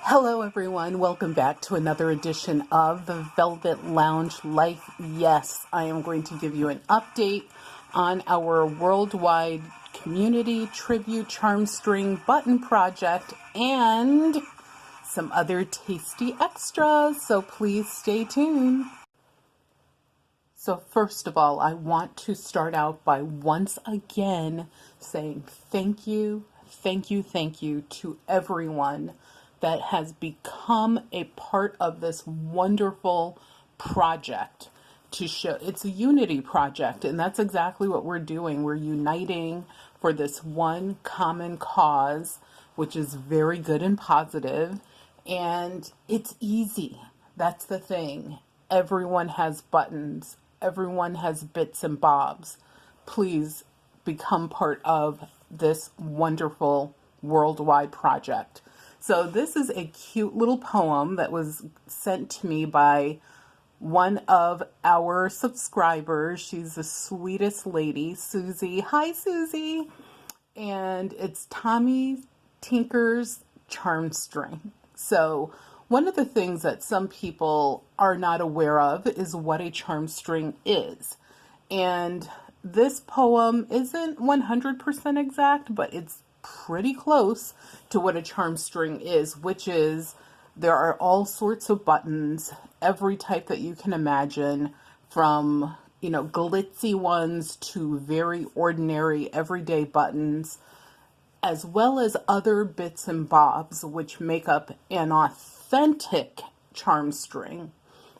Hello everyone, welcome back to another edition of the Velvet Lounge Life. Yes, I am going to give you an update on our worldwide community tribute Charmstring button project and some other tasty extras, so please stay tuned. So first of all, I want to start out by once again saying thank you to everyone that has become a part of this wonderful project to show. It's a unity project, and that's exactly what we're doing. We're uniting for this one common cause, which is very good and positive, and it's easy. That's the thing. Everyone has buttons. Everyone has bits and bobs. Please become part of this wonderful worldwide project. So this is a cute little poem that was sent to me by one of our subscribers. She's the sweetest lady, Suzy. Hi, Suzy. And it's Tommy Tinker's Charmstring. So one of the things that some people are not aware of is what a charmstring is. And this poem isn't 100% exact, but it's pretty close to what a charmstring is, which is there are all sorts of buttons, every type that you can imagine, from, glitzy ones to very ordinary everyday buttons, as well as other bits and bobs, which make up an authentic charmstring,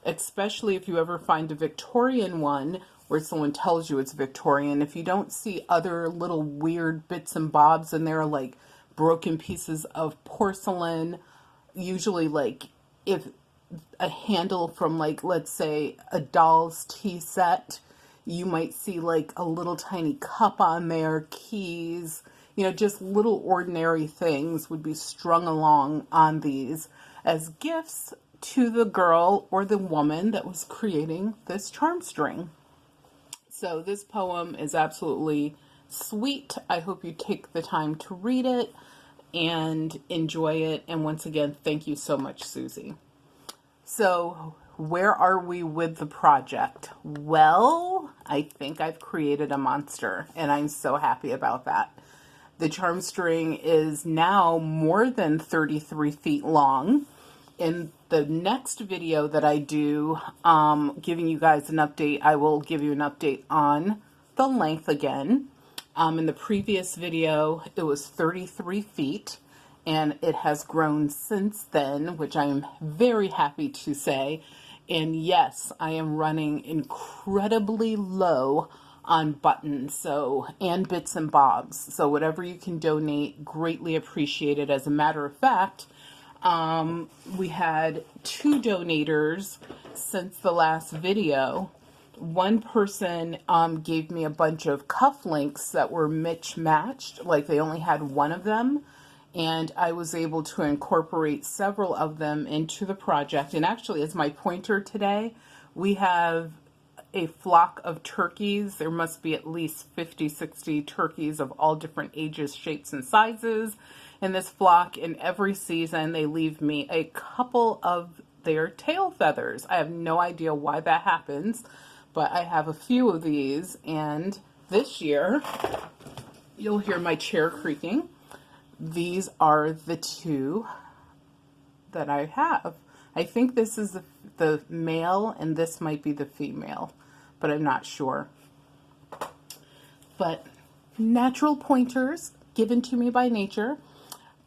especially if you ever find a Victorian one where someone tells you it's Victorian. If you don't see other little weird bits and bobs in there, like broken pieces of porcelain, usually like if a handle from, like, let's say a doll's tea set, you might see like a little tiny cup on there, keys, just little ordinary things would be strung along on these as gifts to the girl or the woman that was creating this charmstring. So this poem is absolutely sweet. I hope you take the time to read it and enjoy it. And once again, thank you so much, Suzy. So where are we with the project? Well, I think I've created a monster, and I'm so happy about that. The charmstring is now more than 33 feet long. In the next video that I do, giving you guys an update, I will give you an update on the length again. In the previous video, it was 33 feet, and it has grown since then, which I'm very happy to say. And yes, I am running incredibly low on buttons, and bits and bobs. So whatever you can donate, greatly appreciated. As a matter of fact, we had 2 donators since the last video. One person gave me a bunch of cufflinks that were mismatched, like they only had one of them, and I was able to incorporate several of them into the project. And actually, as my pointer today, we have a flock of turkeys. There must be at least 50, 60 turkeys of all different ages, shapes, and sizes in this flock. And every season they leave me a couple of their tail feathers. I have no idea why that happens, but I have a few of these. And this year, you'll hear my chair creaking. These are the 2 that I have. I think this is the male and this might be the female, but I'm not sure. But natural pointers given to me by nature.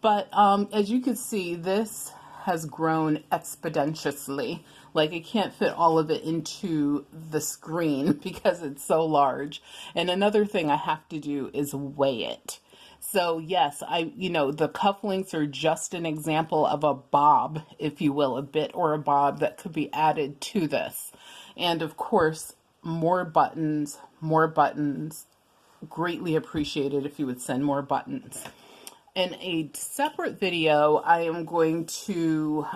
But as you can see, this has grown exponentially. Like, I can't fit all of it into the screen because it's so large. And another thing I have to do is weigh it. So yes, the cufflinks are just an example of a bob, if you will, a bit or a bob that could be added to this. And of course, more buttons, greatly appreciated if you would send more buttons. In a separate video, I am going to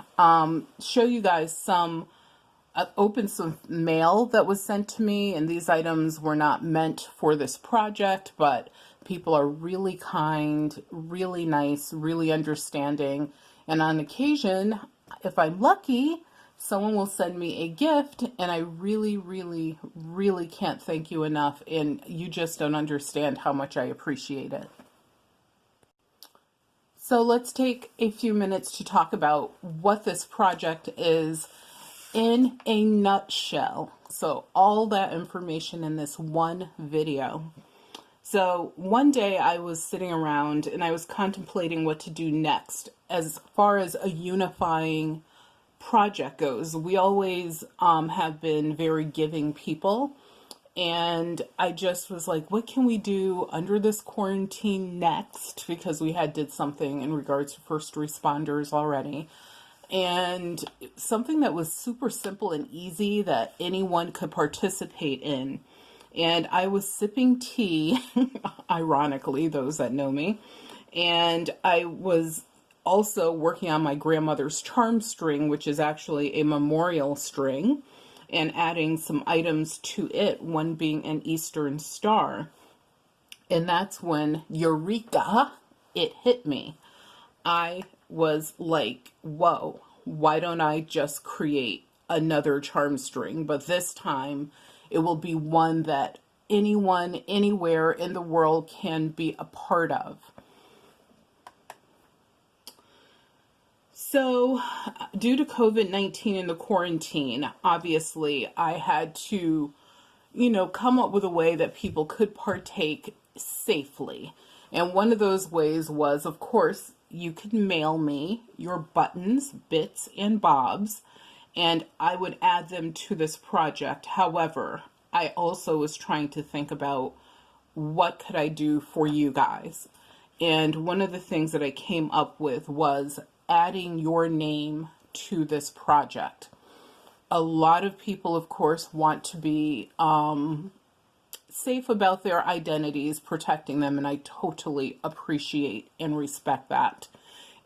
show you guys some opened some mail that was sent to me, and these items were not meant for this project, but people are really kind, really nice, really understanding, And on occasion, if I'm lucky, someone will send me a gift, and I really, really, really can't thank you enough, and you just don't understand how much I appreciate it. So let's take a few minutes to talk about what this project is in a nutshell. So all that information in this one video. So one day I was sitting around and I was contemplating what to do next as far as a unifying project goes. We always have been very giving people, and I just was like, what can we do under this quarantine next? Because we had did something in regards to first responders already. And something that was super simple and easy that anyone could participate in. And I was sipping tea, ironically, those that know me, and I was also working on my grandmother's Charmstring, which is actually a memorial string, and adding some items to it, one being an Eastern star. And that's when, eureka, it hit me. I was like, whoa, why don't I just create another Charmstring? But this time it will be one that anyone, anywhere in the world can be a part of. So due to COVID-19 and the quarantine, obviously I had to, come up with a way that people could partake safely. And one of those ways was, of course, you could mail me your buttons, bits, and bobs, and I would add them to this project. However, I also was trying to think about what could I do for you guys. And one of the things that I came up with was adding your name to this project. A lot of people, of course, want to be safe about their identities, protecting them, and I totally appreciate and respect that.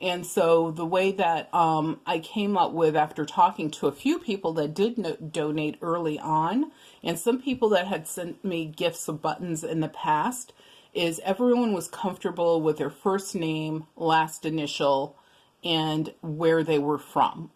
And so the way that I came up with, after talking to a few people that did donate early on, and some people that had sent me gifts of buttons in the past, is everyone was comfortable with their first name, last initial, and where they were from.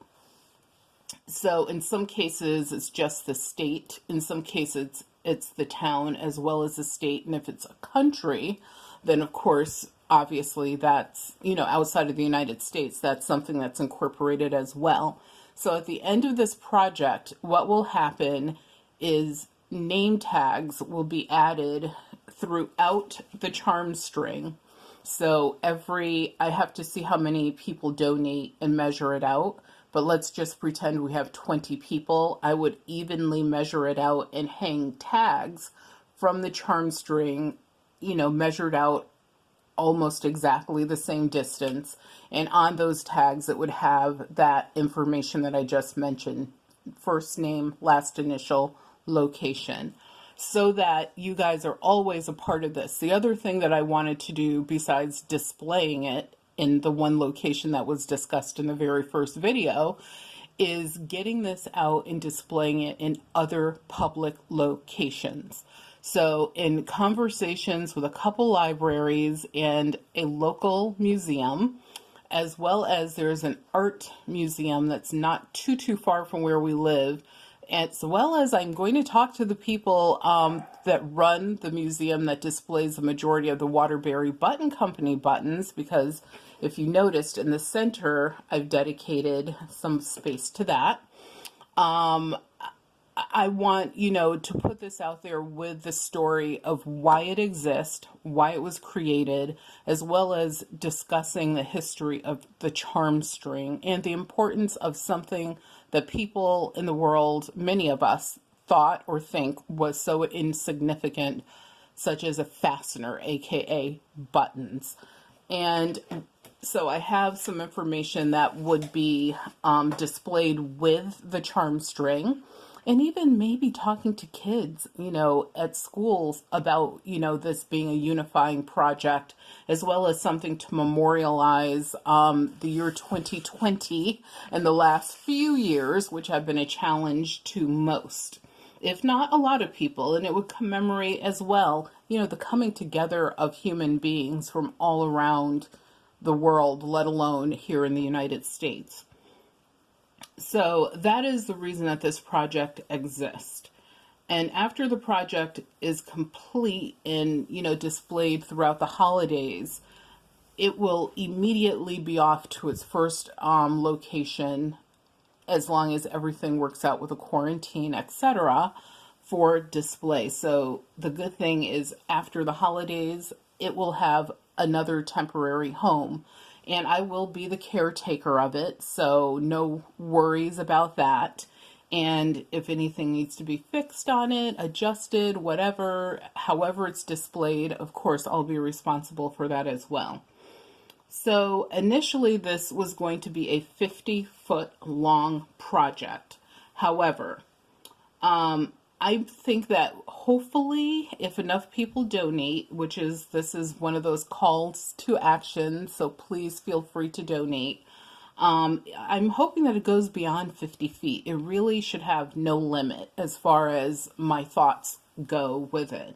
So in some cases, it's just the state. In some cases, it's the town as well as the state. And if it's a country, then of course, obviously that's, outside of the United States, that's something that's incorporated as well. So at the end of this project, what will happen is name tags will be added throughout the Charmstring. So I have to see how many people donate and measure it out. But let's just pretend we have 20 people. I would evenly measure it out and hang tags from the Charmstring, measured out almost exactly the same distance. And on those tags, it would have that information that I just mentioned: first name, last initial, location, so that you guys are always a part of this. The other thing that I wanted to do, besides displaying it in the one location that was discussed in the very first video, is getting this out and displaying it in other public locations. So in conversations with a couple libraries and a local museum, as well as there's an art museum that's not too far from where we live, as well as I'm going to talk to the people that run the museum that displays the majority of the Waterbury Button Company buttons, because if you noticed in the center, I've dedicated some space to that. I want, to put this out there with the story of why it exists, why it was created, as well as discussing the history of the Charmstring and the importance of something that people in the world, many of us, thought or think was so insignificant, such as a fastener, aka buttons. And so I have some information that would be displayed with the Charmstring. And even maybe talking to kids, at schools about, this being a unifying project, as well as something to memorialize the year 2020 and the last few years, which have been a challenge to most, if not a lot of people. And it would commemorate as well, the coming together of human beings from all around the world, let alone here in the United States. So that is the reason that this project exists. And after the project is complete and, displayed throughout the holidays, it will immediately be off to its first location, as long as everything works out with the quarantine, etc., for display. So the good thing is after the holidays, it will have another temporary home. And I will be the caretaker of it, so no worries about that. And if anything needs to be fixed on it, adjusted, whatever, however it's displayed, of course, I'll be responsible for that as well. So initially this was going to be a 50-foot long project. However, I think that hopefully if enough people donate, this is one of those calls to action, so please feel free to donate. I'm hoping that it goes beyond 50 feet. It really should have no limit as far as my thoughts go with it.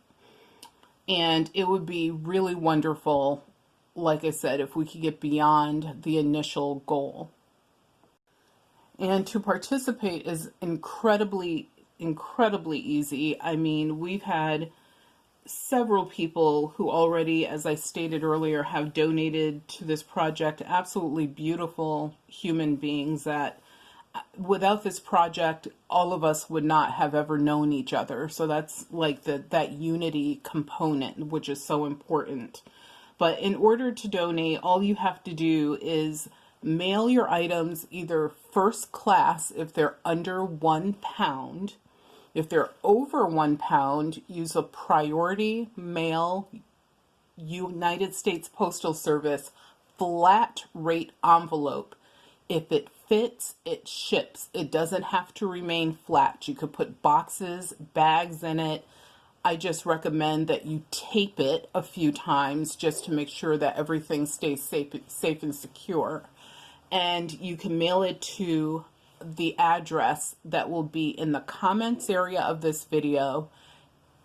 And it would be really wonderful, like I said, if we could get beyond the initial goal. And to participate is incredibly easy. I mean, we've had several people who already, as I stated earlier, have donated to this project. Absolutely beautiful human beings that without this project, all of us would not have ever known each other. So that's like that unity component, which is so important. But in order to donate, all you have to do is mail your items either first class if they're under 1 pound. If they're over 1 pound, use a priority mail United States Postal Service flat rate envelope. If it fits, it ships. It doesn't have to remain flat. You could put boxes, bags in it. I just recommend that you tape it a few times just to make sure that everything stays safe and secure. And you can mail it to the address that will be in the comments area of this video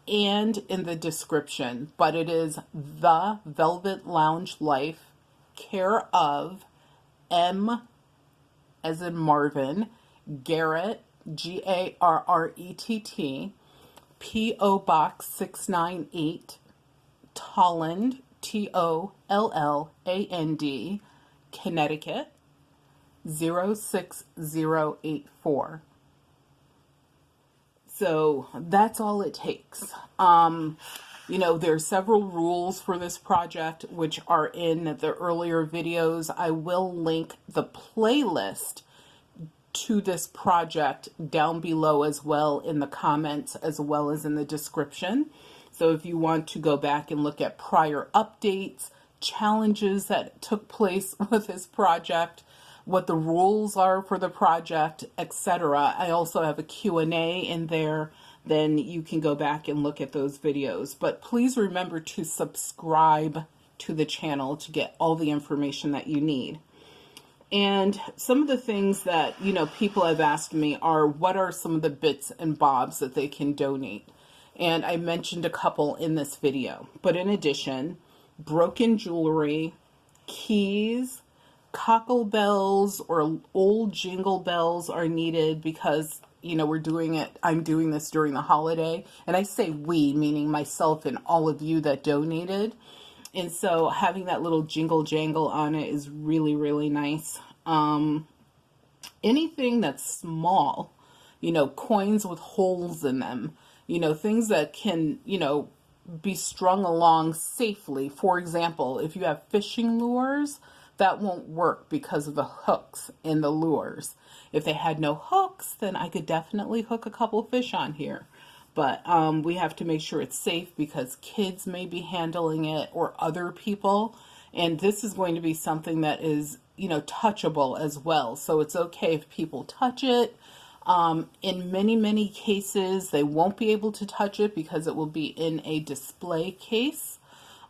and in the description. But it is The Velvet Lounge Life, care of M as in Marvin, Garrett, Garrett, P.O. Box 698, Tolland, Tolland, Connecticut, 06084. So that's all it takes. There's several rules for this project, which are in the earlier videos. I will link the playlist to this project down below as well in the comments as well as in the description. So if you want to go back and look at prior updates, challenges that took place with this project, what the rules are for the project, etc. I also have a Q&A in there. Then you can go back and look at those videos. But please remember to subscribe to the channel to get all the information that you need. And some of the things that, people have asked me are, what are some of the bits and bobs that they can donate? And I mentioned a couple in this video. But in addition, broken jewelry, keys, cockle bells, or old jingle bells are needed because, I'm doing this during the holiday. And I say we, meaning myself and all of you that donated. And so having that little jingle jangle on it is really, really nice. Anything that's small, coins with holes in them, things that can, be strung along safely. For example, if you have fishing lures, that won't work because of the hooks in the lures. If they had no hooks, then I could definitely hook a couple fish on here. But we have to make sure it's safe because kids may be handling it or other people. And this is going to be something that is, touchable as well. So it's okay if people touch it. In many, many cases, they won't be able to touch it because it will be in a display case.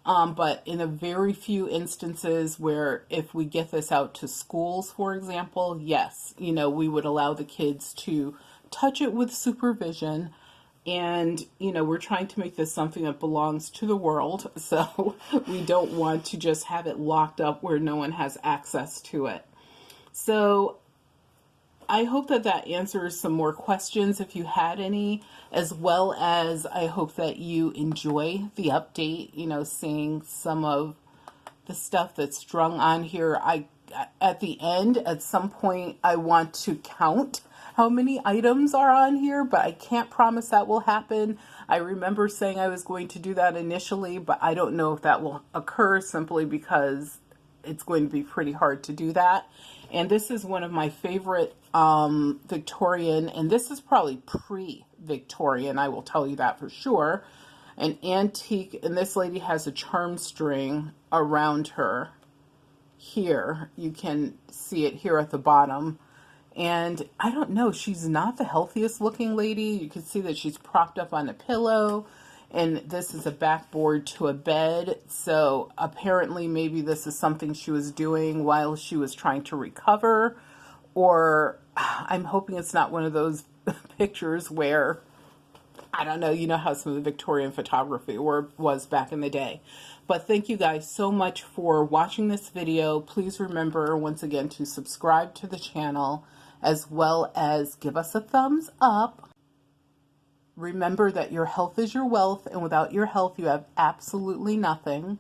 But in a very few instances where if we get this out to schools, for example, yes, we would allow the kids to touch it with supervision And, you know, we're trying to make this something that belongs to the world. So we don't want to just have it locked up where no one has access to it. So I hope that that answers some more questions if you had any, as well as I hope that you enjoy the update, you know, seeing some of the stuff that's strung on here. At the end, at some point, I want to count how many items are on here, but I can't promise that will happen. I remember saying I was going to do that initially, but I don't know if that will occur simply because it's going to be pretty hard to do that. And this is one of my favorite Victorian, and this is probably pre-Victorian, I will tell you that for sure. An antique, and this lady has a charm string around her here. You can see it here at the bottom. And I don't know, she's not the healthiest looking lady. You can see that she's propped up on a pillow. And this is a backboard to a bed. So apparently maybe this is something she was doing while she was trying to recover. Or I'm hoping it's not one of those pictures where, I don't know, you know how some of the Victorian photography was back in the day. But thank you guys so much for watching this video. Please remember once again to subscribe to the channel, as well as give us a thumbs up. Remember that your health is your wealth, and without your health, you have absolutely nothing.